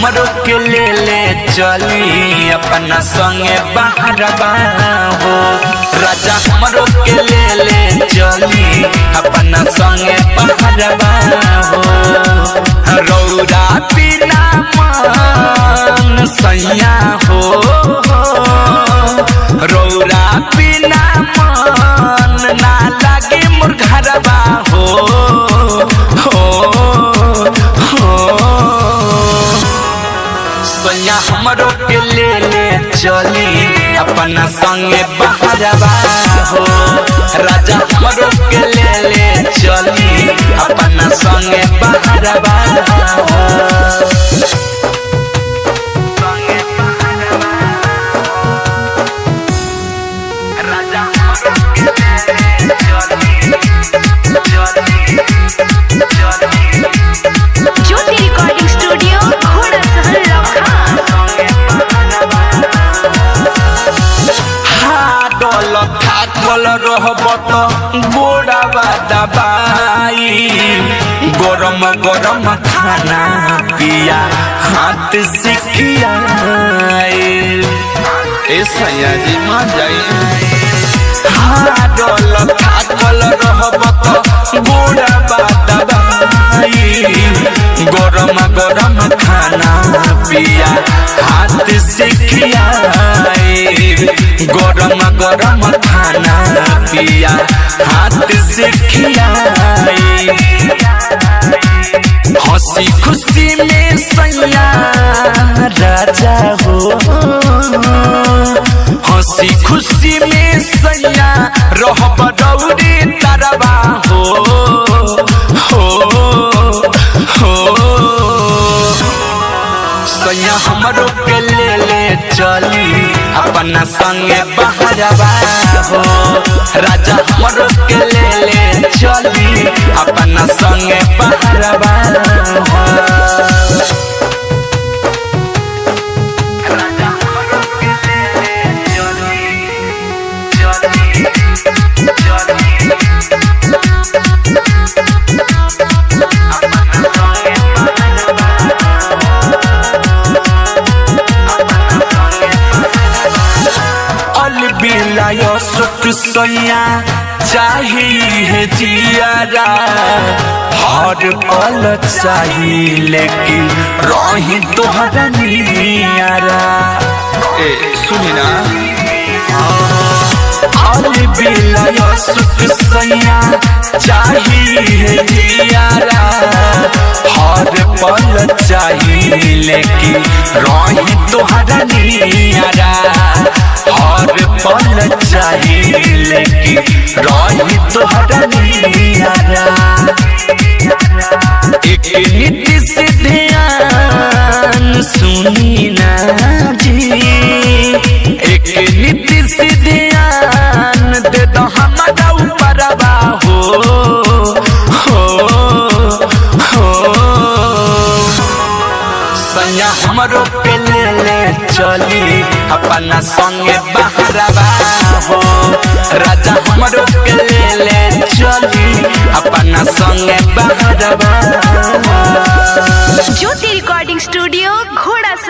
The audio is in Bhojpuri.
हमरो के ले चली अपना संगे बहरबा हो। राजा हमरो के ले चली अपना संगे बहरबा हो। रौरा बिना मन सैया हो, रौरा बिना मन ना लागे मोर घरबा हो। सैया हमरो के ले चली अपना संगे बहरबा हो। राजा हमरो के ले चली अपना संगे बहरबा हो। ज्योति रिकॉर्डिंग स्टूडियो घोड़ा सहल लखा। हाडल थाकल रहब तो गोड़ावा दबाई। गरम गरम खाना पिया हाथ से खियाई। ए सैया जी मान जाई। हाडल थाकल रहब तो गोड़ावा दबाई। गरम गरम खाना पिया हाथ से खियाई। गरम गरम खाना पिया हाथ से खियाई। हंसी खुशी में सैया राजा हो। हंसी खुशी में सैया रहब दौड़ी तरबा हो। सैया हमरो के ले चली अपना संगे बहरबा हो। राजा हमरो के ले चली अपना संगे बहरबा हो। राजा हमरो के ले चली बिलायो सुख सैया चाहिए जियारा। हर पल चाहिए लेकिन रही तोहरा नियारा। ए सुनी ना। बिलायो सुख सैया चाहिए जियारा। हर पल चाहिए लेकिन रही तोहरा नियारा। हर पल चाहिए लेकिन रही तोहरा नियारा। एक नीति से ध्यान सुनी ना जी। एक नीति से ध्यान दे दो हमारा ऊपरबा हो। सैया हमरो के ले चली अपना संगे बहरबा हो। राजा हमरो के ले चली अपना संगे बहरबा हो।